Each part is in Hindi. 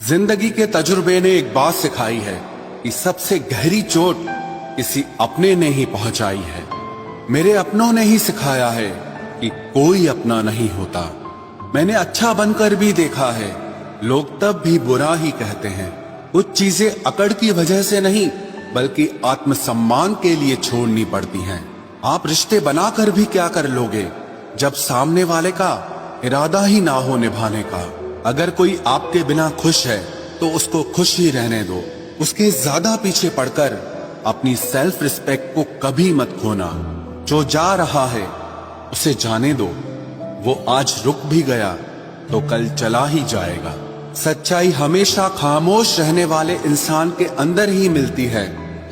जिंदगी के तजुर्बे ने एक बात सिखाई है कि सबसे गहरी चोट किसी अपने ने ही पहुंचाई है। मेरे अपनों ने ही सिखाया है कि कोई अपना नहीं होता। मैंने अच्छा बनकर भी देखा है, लोग तब भी बुरा ही कहते हैं। कुछ चीजें अकड़ की वजह से नहीं बल्कि आत्मसम्मान के लिए छोड़नी पड़ती हैं। आप रिश्ते बनाकर भी क्या कर लोगे जब सामने वाले का इरादा ही ना हो निभाने का। अगर कोई आपके बिना खुश है तो उसको खुश ही रहने दो। उसके ज्यादा पीछे पड़कर अपनी सेल्फ रिस्पेक्ट को कभी मत खोना। जो जा रहा है उसे जाने दो, वो आज रुक भी गया तो कल चला ही जाएगा। सच्चाई हमेशा खामोश रहने वाले इंसान के अंदर ही मिलती है।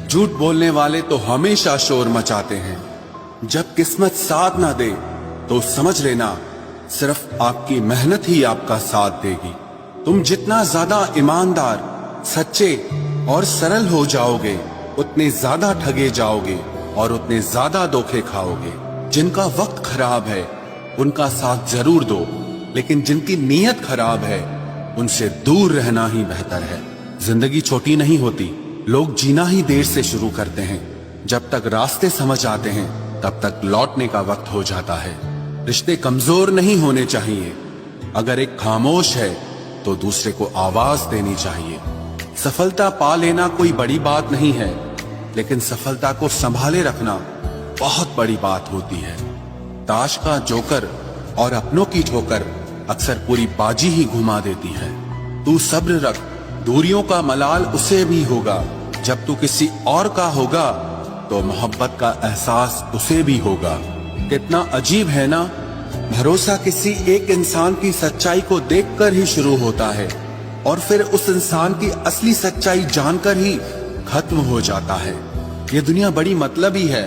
झूठ बोलने वाले तो हमेशा शोर मचाते हैं। जब किस्मत साथ ना दे तो समझ लेना सिर्फ आपकी मेहनत ही आपका साथ देगी। तुम जितना ज्यादा ईमानदार, सच्चे और सरल हो जाओगे उतने ज्यादा ठगे जाओगे और उतने ज्यादा धोखे खाओगे। जिनका वक्त खराब है उनका साथ जरूर दो, लेकिन जिनकी नीयत खराब है उनसे दूर रहना ही बेहतर है। जिंदगी छोटी नहीं होती, लोग जीना ही देर से शुरू करते हैं। जब तक रास्ते समझ आते हैं तब तक लौटने का वक्त हो जाता है। रिश्ते कमजोर नहीं होने चाहिए। अगर एक खामोश है तो दूसरे को आवाज देनी चाहिए। सफलता पा लेना कोई बड़ी बात नहीं है, लेकिन सफलता को संभाले रखना बहुत बड़ी बात होती है। ताश का जोकर और अपनों की ठोकर अक्सर पूरी बाजी ही घुमा देती है। तू सब्र रख, दूरियों का मलाल उसे भी होगा। जब तू किसी और का होगा तो मोहब्बत का एहसास उसे भी होगा। कितना अजीब है ना, भरोसा किसी एक इंसान की सच्चाई को देखकर ही शुरू होता है और फिर उस इंसान की असली सच्चाई जानकर ही खत्म हो जाता है। ये दुनिया बड़ी मतलबी है,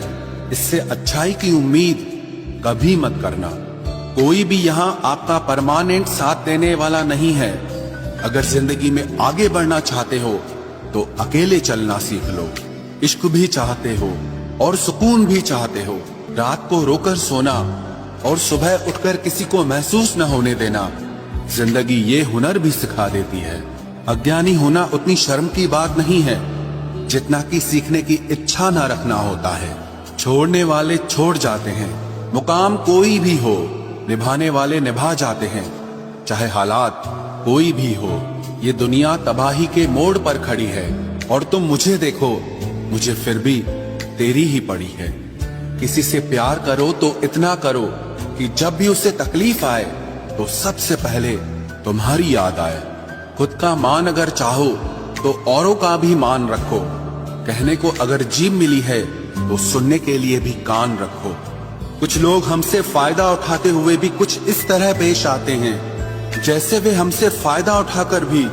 इससे अच्छाई की उम्मीद कभी मत करना। कोई भी यहाँ आपका परमानेंट साथ देने वाला नहीं है। अगर जिंदगी में आगे बढ़ना चाहते हो तो अकेले चलना सीख लो। इश्क भी चाहते हो और सुकून भी चाहते हो, रात को रोकर सोना और सुबह उठकर किसी को महसूस न होने देना जिंदगी ये हुनर भी सिखा देती है। अज्ञानी होना उतनी शर्म की बात नहीं है जितना कि सीखने की इच्छा न रखना होता है। छोड़ने वाले छोड़ जाते हैं, मुकाम कोई भी हो, निभाने वाले निभा जाते हैं। चाहे हालात कोई भी हो, ये दुनिया तबाही के मोड़ पर खड़ी है और तुम मुझे देखो, मुझे फिर भी तेरी ही पड़ी है। किसी से प्यार करो तो इतना करो कि जब भी उसे तकलीफ आए तो सबसे पहले तुम्हारी याद आए। खुद का मान अगर चाहो तो औरों का भी मान रखो। कहने को अगर जीभ मिली है तो सुनने के लिए भी कान रखो। कुछ लोग हमसे फायदा उठाते हुए भी कुछ इस तरह पेश आते हैं जैसे वे हमसे फायदा उठाकर भी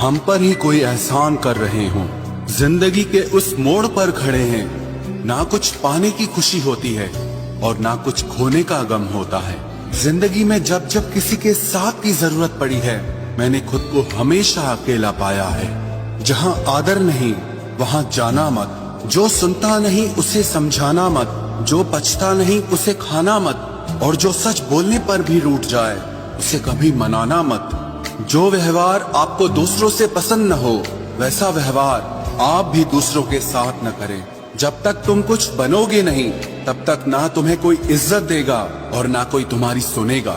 हम पर ही कोई एहसान कर रहे हों। जिंदगी के उस मोड़ पर खड़े हैं, ना कुछ पाने की खुशी होती है और ना कुछ खोने का गम होता है। जिंदगी में जब जब किसी के साथ की जरूरत पड़ी है मैंने खुद को हमेशा अकेला पाया है। जहाँ आदर नहीं वहाँ जाना मत, जो सुनता नहीं उसे समझाना मत, जो पछता नहीं उसे खाना मत, और जो सच बोलने पर भी रूठ जाए उसे कभी मनाना मत। जो व्यवहार आपको दूसरों से पसंद न हो वैसा व्यवहार आप भी दूसरों के साथ न करें। जब तक तुम कुछ बनोगे नहीं तब तक ना तुम्हें कोई इज्जत देगा और ना कोई तुम्हारी सुनेगा।